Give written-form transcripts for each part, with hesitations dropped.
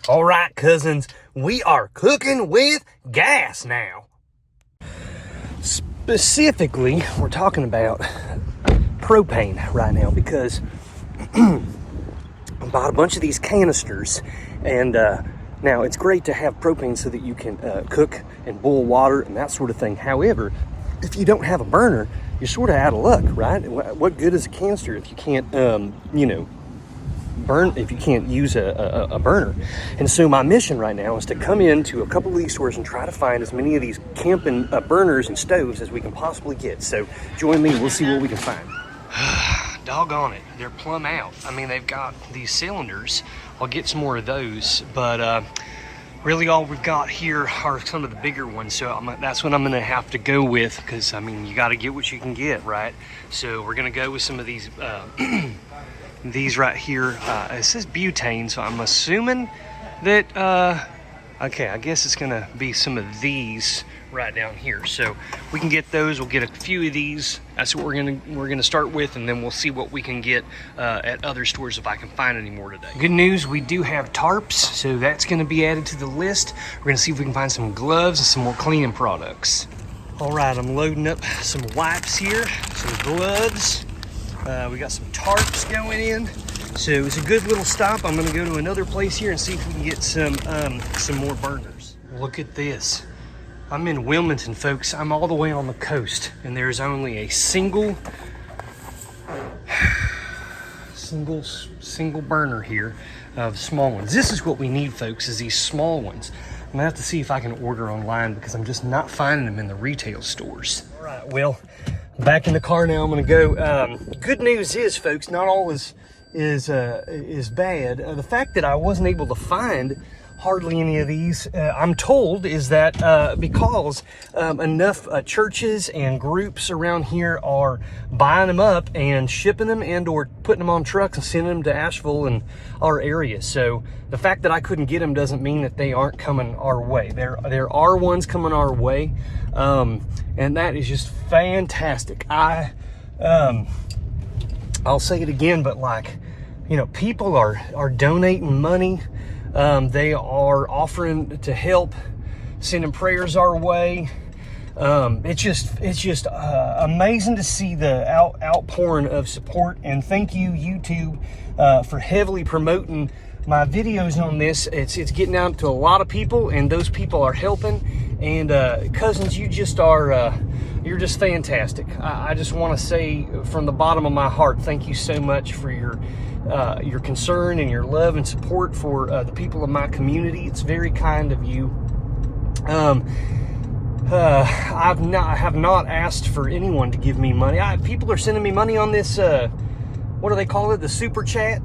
All right, cousins, we are cooking with gas now. Specifically, we're talking about propane right now because I bought a bunch of these canisters, and now it's great to have propane so that you can cook and boil water and that sort of thing. However, if you don't have a burner, you're sort of out of luck, right? What good is a canister if you can't, burn, if you can't use a burner? And so my mission right now is to come into a couple of these stores and try to find as many of these camping burners and stoves as we can possibly get. So join me, we'll see what we can find. Doggone it, they're plumb out. I mean, they've got these cylinders. I'll get some more of those, but really all we've got here are some of the bigger ones. So that's what I'm gonna have to go with, because I mean, you gotta get what you can get, right? So we're gonna go with some of these these right here. It says butane, so I'm assuming that okay, I guess it's gonna be some of these right down here. So we can get those. We'll get a few of these. That's what we're gonna start with, and then we'll see what we can get at other stores if I can find any more today. Good news, we do have tarps, so that's gonna be added to the list. We're gonna see if we can find some gloves and some more cleaning products. All right, I'm loading up some wipes here, some gloves. We got some tarps going in. So it's a good little stop. I'm gonna go to another place here and see if we can get some more burners. Look at this. I'm in Wilmington, folks. I'm all the way on the coast, and there's only a single burner here of small ones. This is what we need, folks, is these small ones. I'm gonna have to see if I can order online because I'm just not finding them in the retail stores. All right, well, back in the car now. I'm gonna go. Good news is, folks, not all is bad. The fact that I wasn't able to find hardly any of these, I'm told, is that because enough churches and groups around here are buying them up and shipping them and or putting them on trucks and sending them to Asheville and our area. So the fact that I couldn't get them doesn't mean that they aren't coming our way. There are ones coming our way, and that is just fantastic. I'll say it again, but like, you know, people are donating money. They are offering to help, sending prayers our way. It's just amazing to see the outpouring of support. And thank you, YouTube, for heavily promoting my videos on this. It's getting out to a lot of people, and those people are helping. And cousins, you just are, you're just fantastic. I just want to say from the bottom of my heart, thank you so much for your concern and your love and support for the people of my community. It's very kind of you. I have not asked for anyone to give me money. People are sending me money on this, what do they call it? The super chat.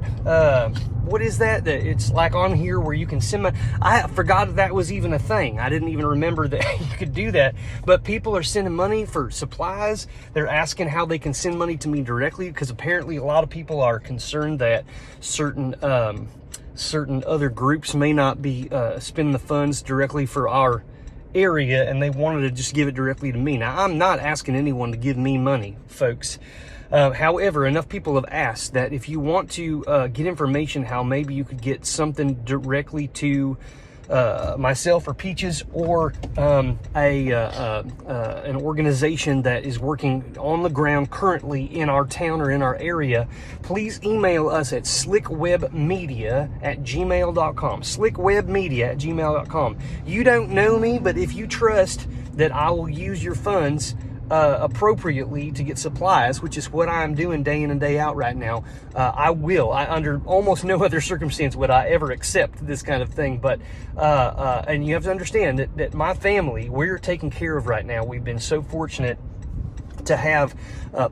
What is that? It's like on here where you can send money. I forgot that was even a thing. I didn't even remember that you could do that. But people are sending money for supplies. They're asking how they can send money to me directly, because apparently a lot of people are concerned that certain other groups may not be spending the funds directly for our area, and they wanted to just give it directly to me. Now, I'm not asking anyone to give me money, folks. However, enough people have asked that if you want to get information how maybe you could get something directly to myself or Peaches, or an organization that is working on the ground currently in our town or in our area, please email us at slickwebmedia@gmail.com. slickwebmedia@gmail.com. You don't know me, but if you trust that I will use your funds appropriately to get supplies, which is what I'm doing day in and day out right now, I will. Under almost no other circumstance would I ever accept this kind of thing. But and you have to understand that my family, we're taken care of right now. We've been so fortunate to have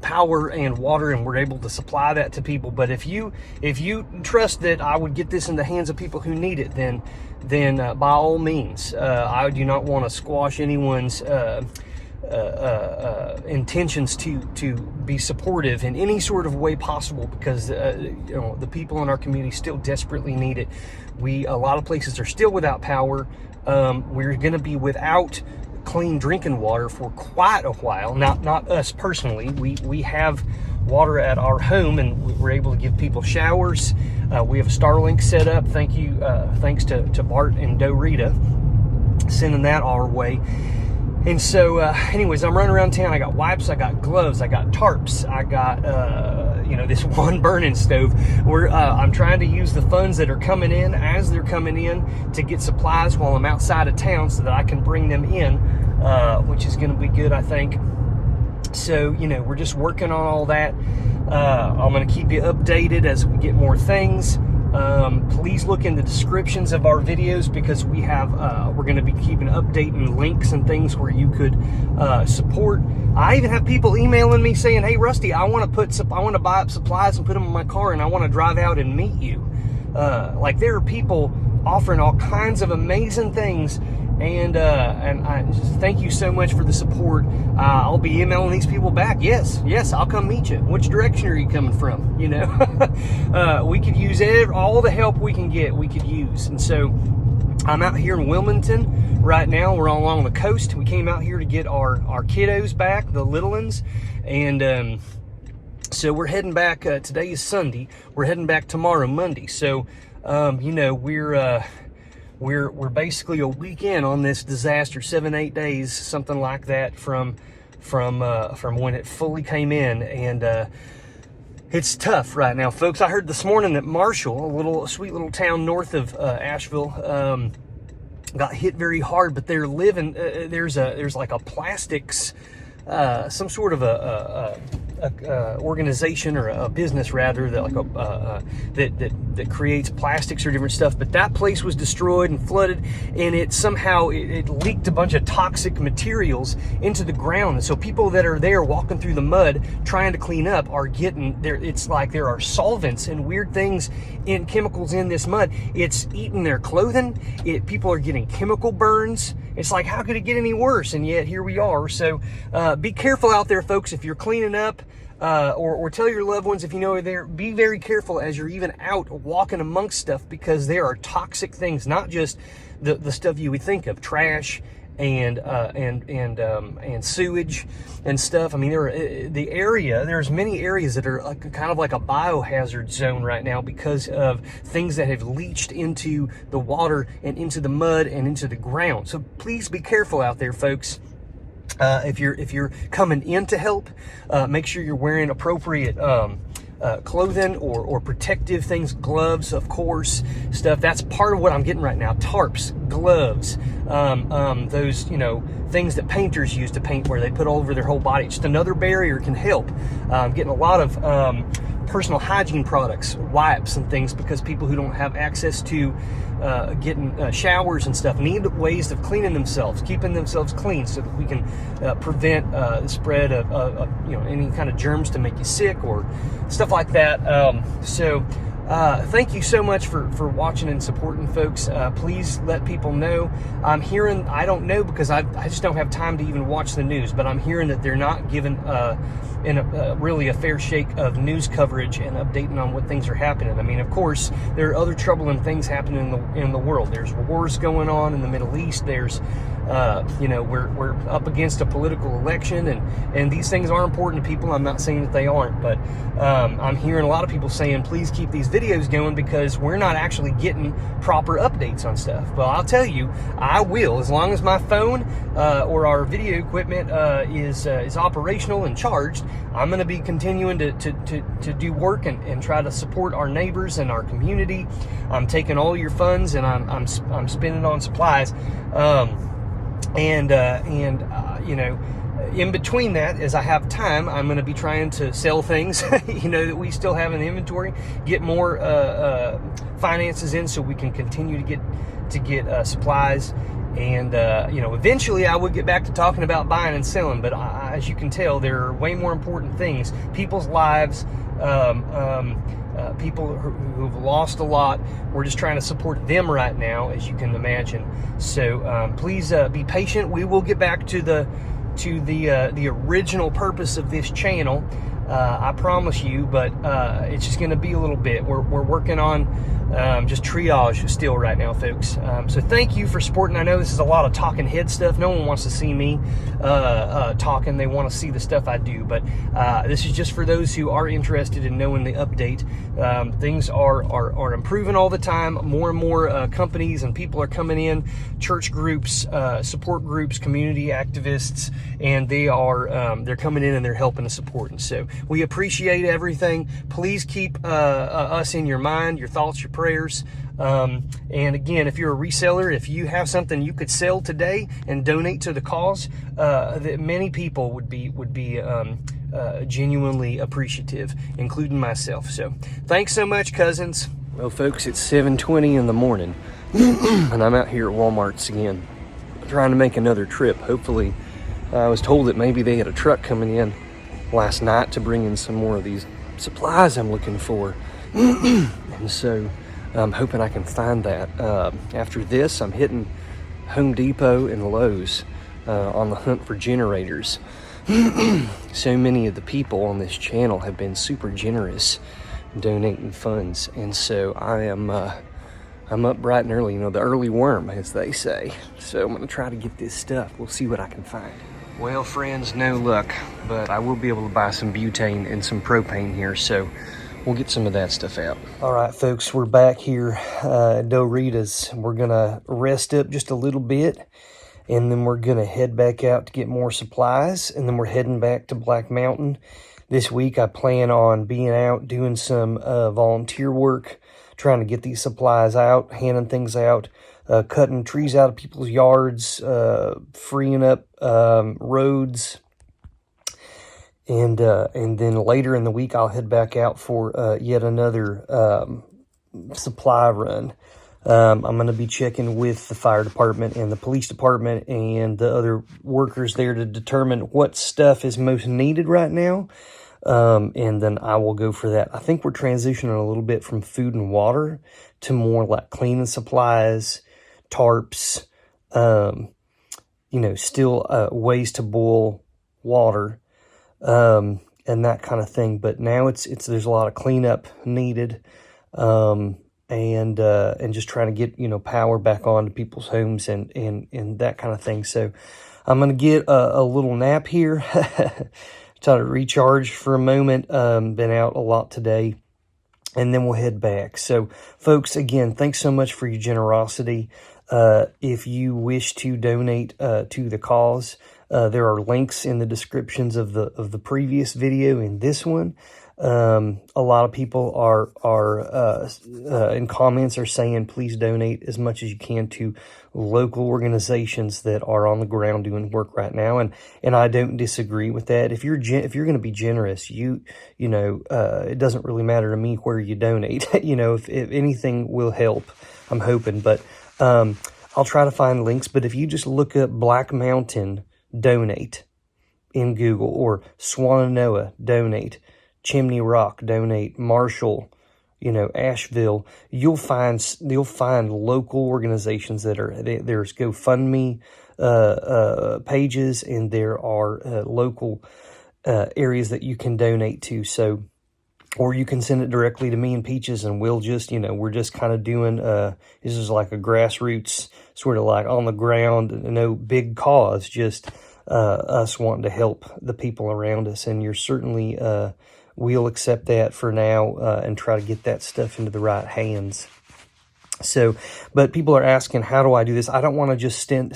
power and water, and we're able to supply that to people. But if you trust that I would get this in the hands of people who need it, then by all means, I do not want to squash anyone's intentions to be supportive in any sort of way possible, because the people in our community still desperately need it. A lot of places are still without power. We're going to be without clean drinking water for quite a while. Not us personally. We have water at our home, and we're able to give people showers. We have a Starlink set up. Thanks to Bart and Dorita sending that our way. And so, anyways, I'm running around town. I got wipes, I got gloves, I got tarps, I got, this one burning stove. I'm trying to use the funds that are coming in as they're coming in to get supplies while I'm outside of town so that I can bring them in, which is going to be good, I think. So, we're just working on all that. I'm going to keep you updated as we get more things. Please look in the descriptions of our videos, because we're going to be keeping updating links and things where you could support. I even have people emailing me saying, "Hey, Rusty, I want to buy up supplies and put them in my car, and I want to drive out and meet you." There are people offering all kinds of amazing things, and I just thank you so much for the support. I'll be emailing these people back. Yes, I'll come meet you. Which direction are you coming from? We could use all the help we can get. We could use, and so I'm out here in Wilmington right now. We're all along the coast. We came out here to get our kiddos back, the little ones, and so we're heading back. Today is Sunday. We're heading back tomorrow, Monday. So we're basically a weekend on this disaster, 7-8 days, something like that, from when it fully came in, and it's tough right now, folks. I heard this morning that Marshall, a sweet little town north of Asheville, got hit very hard, but they're living. There's like a plastics, some sort of a organization or a business rather that creates plastics or different stuff, but that place was destroyed and flooded, and it leaked a bunch of toxic materials into the ground, and so people that are there walking through the mud trying to clean up are getting there. It's like there are solvents and weird things in chemicals in this mud. It's eating their clothing. People are getting chemical burns. It's like, how could it get any worse? And yet here we are. So be careful out there, folks. If you're cleaning up, or tell your loved ones, if you know they're there, be very careful as you're even out walking amongst stuff, because there are toxic things, not just the stuff you would think of, trash and sewage and stuff. I mean, there's many areas that are kind of like a biohazard zone right now because of things that have leached into the water and into the mud and into the ground. So please be careful out there, folks. If you're coming in to help, make sure you're wearing appropriate clothing or protective things, gloves, of course, stuff. That's part of what I'm getting right now. Tarps, gloves, those, things that painters use to paint, where they put all over their whole body. Just another barrier can help. Getting a lot of personal hygiene products, wipes and things, because people who don't have access to getting showers and stuff need ways of cleaning themselves, keeping themselves clean, so that we can prevent the spread of any kind of germs to make you sick or stuff like that. Thank you so much for watching and supporting, folks. Please let people know. I'm hearing, I don't know, because I just don't have time to even watch the news, but I'm hearing that they're not given really a fair shake of news coverage and updating on what things are happening. I mean, of course, there are other troubling things happening in the world. There's wars going on in the Middle East. There's we're up against a political election, and these things are important to people. I'm not saying that they aren't, but I'm hearing a lot of people saying, please keep these videos going, because we're not actually getting proper updates on stuff. Well, I'll tell you, I will, as long as my phone or our video equipment is operational and charged. I'm going to be continuing to do work and try to support our neighbors and our community. I'm taking all your funds and I'm spending on supplies. In between that, as I have time, I'm going to be trying to sell things, that we still have in the inventory, get more finances in so we can continue to get supplies. And, eventually I would get back to talking about buying and selling, but as you can tell, there are way more important things. People's lives, people who've lost a lot. We're just trying to support them right now, as you can imagine. So please be patient. We will get back to the original purpose of this channel. I promise you, but it's just going to be a little bit. We're working on just triage still right now, folks. So thank you for supporting. I know this is a lot of talking head stuff. No one wants to see me talking. They want to see the stuff I do. But this is just for those who are interested in knowing the update. Things are improving all the time. More and more companies and people are coming in, church groups, support groups, community activists, and they're coming in and they're helping and supporting. So we appreciate everything. Please keep us in your mind, your thoughts, your prayers. And again, if you're a reseller, if you have something you could sell today and donate to the cause, that many people would be genuinely appreciative, including myself. So thanks so much, cousins. Well, folks, it's 7:20 in the morning, and I'm out here at Walmart's again, trying to make another trip. Hopefully, I was told that maybe they had a truck coming in last night to bring in some more of these supplies I'm looking for. And so I'm hoping I can find that. After this, I'm hitting Home Depot and Lowe's on the hunt for generators. So many of the people on this channel have been super generous donating funds, and so I'm up bright and early, the early worm, as they say. So I'm going to try to get this stuff. We'll see what I can find. Well, friends, no luck, but I will be able to buy some butane and some propane here, so we'll get some of that stuff out. All right, folks, we're back here at Dorita's. We're going to rest up just a little bit, and then we're going to head back out to get more supplies, and then we're heading back to Black Mountain. This week, I plan on being out doing some volunteer work, trying to get these supplies out, handing things out, cutting trees out of people's yards, freeing up roads, and then later in the week I'll head back out for yet another supply run. I'm going to be checking with the fire department and the police department and the other workers there to determine what stuff is most needed right now. And then I will go for that. I think we're transitioning a little bit from food and water to more like cleaning supplies, tarps, still ways to boil water, and that kind of thing. But now there's a lot of cleanup needed, and just trying to get, power back on to people's homes and that kind of thing. So I'm going to get a little nap here. Try to recharge for a moment. Been out a lot today, and then we'll head back. So, folks, again, thanks so much for your generosity. If you wish to donate to the cause, there are links in the descriptions of the previous video and this one. A lot of people are in comments are saying please donate as much as you can to local organizations that are on the ground doing work right now, and I don't disagree with that. If you're going to be generous, it doesn't really matter to me where you donate. If anything will help, I'm hoping. But I'll try to find links. But if you just look up Black Mountain donate in Google, or Swannanoa donate, Chimney Rock donate, Marshall, Asheville, you'll find local organizations that there's GoFundMe pages, and there are local areas that you can donate to. So, or you can send it directly to me and Peaches, and we'll just, we're just kind of doing, this is like a grassroots, sort of like on the ground, no big cause, just us wanting to help the people around us. And you're certainly, we'll accept that for now, and try to get that stuff into the right hands. So, but people are asking, how do I do this? I don't want to just send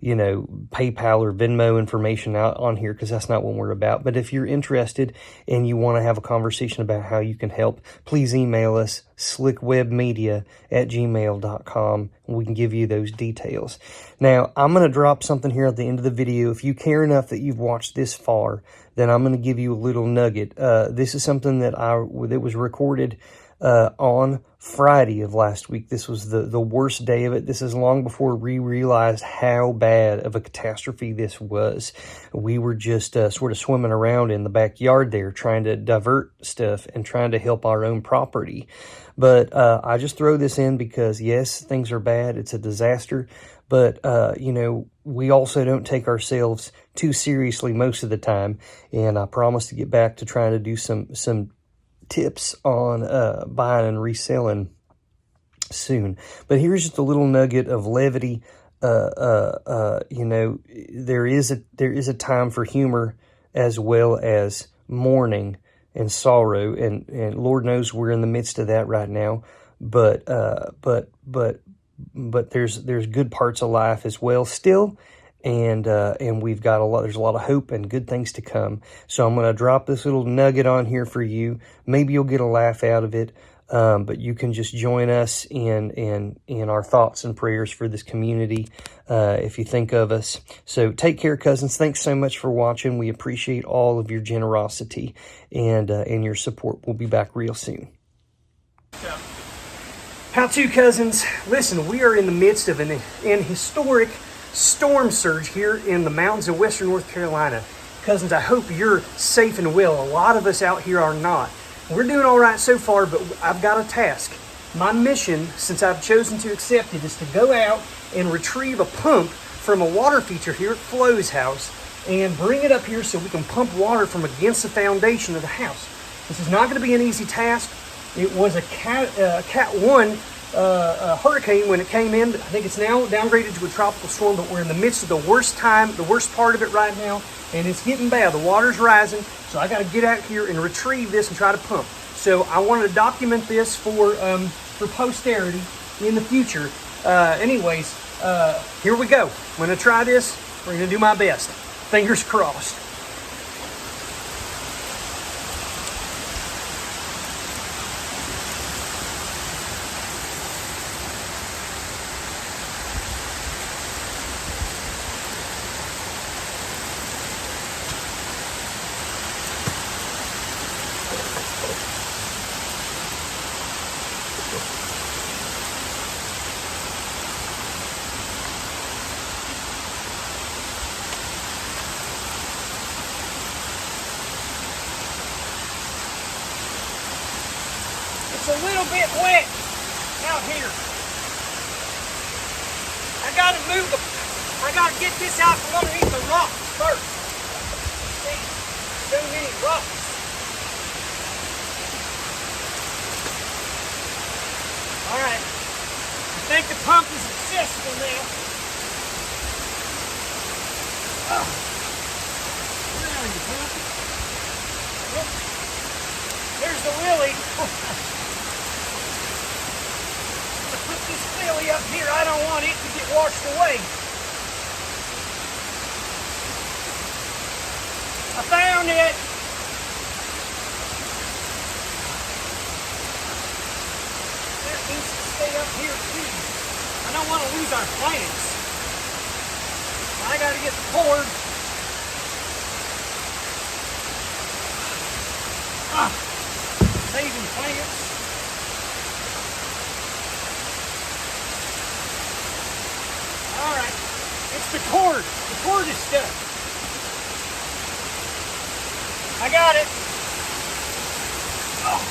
PayPal or Venmo information out on here, because that's not what we're about. But if you're interested and you want to have a conversation about how you can help, please email us, slickwebmedia@gmail.com, and we can give you those details. Now, I'm going to drop something here at the end of the video. If you care enough that you've watched this far, then I'm going to give you a little nugget. This is something that was recorded on Friday of last week. This was the worst day of it. This is long before we realized how bad of a catastrophe this was. We were just sort of swimming around in the backyard there, trying to divert stuff and trying to help our own property. But I just throw this in because, yes, things are bad. It's a disaster. But, we also don't take ourselves too seriously most of the time, and I promise to get back to trying to do some tips on buying and reselling soon. But here's just a little nugget of levity. You know, there is a time for humor as well as mourning and sorrow, and Lord knows we're in the midst of that right now. But there's good parts of life as well still, and we've got a lot. There's a lot of hope and good things to come. So I'm going to drop this little nugget on here for you. Maybe you'll get a laugh out of it. But you can just join us in our thoughts and prayers for this community if you think of us. So take care, cousins. Thanks so much for watching. We appreciate all of your generosity and your support. We'll be back real soon. How to, cousins? Listen, we are in the midst of an historic storm surge here in the mountains of western North Carolina. Cousins, I hope you're safe and well. A lot of us out here are not. We're doing all right so far, but I've got a task. My mission, since I've chosen to accept it, is to go out and retrieve a pump from a water feature here at Flo's house and bring it up here so we can pump water from against the foundation of the house. This is not going to be an easy task. It was a Cat 1 hurricane when it came in. I think it's now downgraded to a tropical storm, but we're in the midst of the worst part of it right now, and it's getting bad. The water's rising, so I got to get out here and retrieve this and try to pump. So I wanted to document this for posterity in the future. Here we go. I'm going to try this. We're going to do my best. Fingers crossed. It's a little bit wet out here. I gotta get this out from underneath the rocks first. See, so many rocks. All right, I think the pump is successful now. Oh. Where are you, pump? Oh. There's the Willie. Put this filly up here. I don't want it to get washed away. I found it. That needs to stay up here too. I don't want to lose our plants. I got to get the cord. Saving plants. Alright, it's the cord. The cord is stuck. I got it. Oh.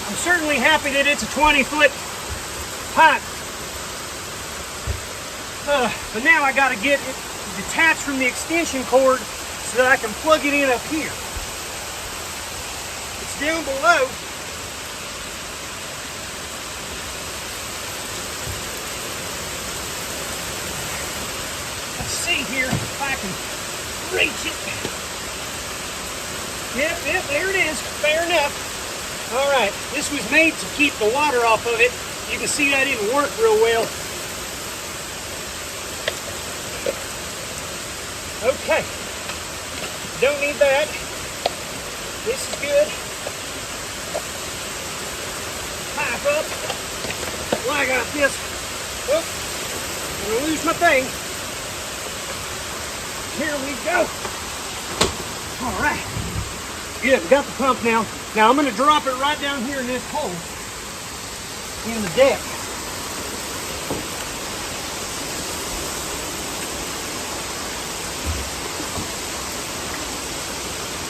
I'm certainly happy that it's a 20-foot pipe. But now I got to get it detached from the extension cord so that I can plug it in up here. It's down below. Let's see here if I can reach it. Yep, there it is. Fair enough. All right, this was made to keep the water off of it. You can see that didn't work real well. Okay, don't need that. This is good. Pipe up. Well, I got this. Oh, I'm gonna lose my thing. Here we go. All right. Good, we got the pump now. Now I'm gonna drop it right down here in this hole in the deck.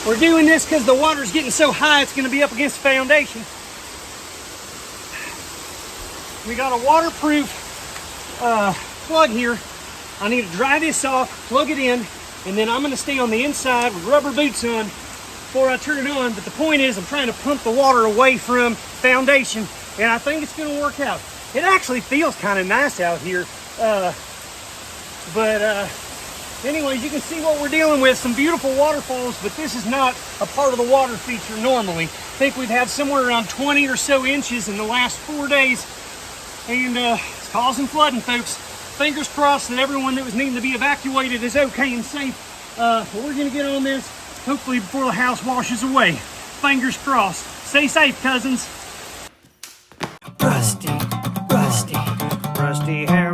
We're doing this because the water's getting so high it's going to be up against the foundation. We got a waterproof plug here. I need to dry this off, plug it in, and then I'm going to stay on the inside with rubber boots on before I turn it on. But the point is, I'm trying to pump the water away from foundation, and I think it's going to work out. It actually feels kind of nice out here. Anyways, you can see what we're dealing with. Some beautiful waterfalls, but this is not a part of the water feature normally. I think we've had somewhere around 20 or so inches in the last 4 days, and it's causing flooding, folks. Fingers crossed that everyone that was needing to be evacuated is okay and safe. But we're gonna get on this, hopefully before the house washes away. Fingers crossed. Stay safe, cousins. Rusty hair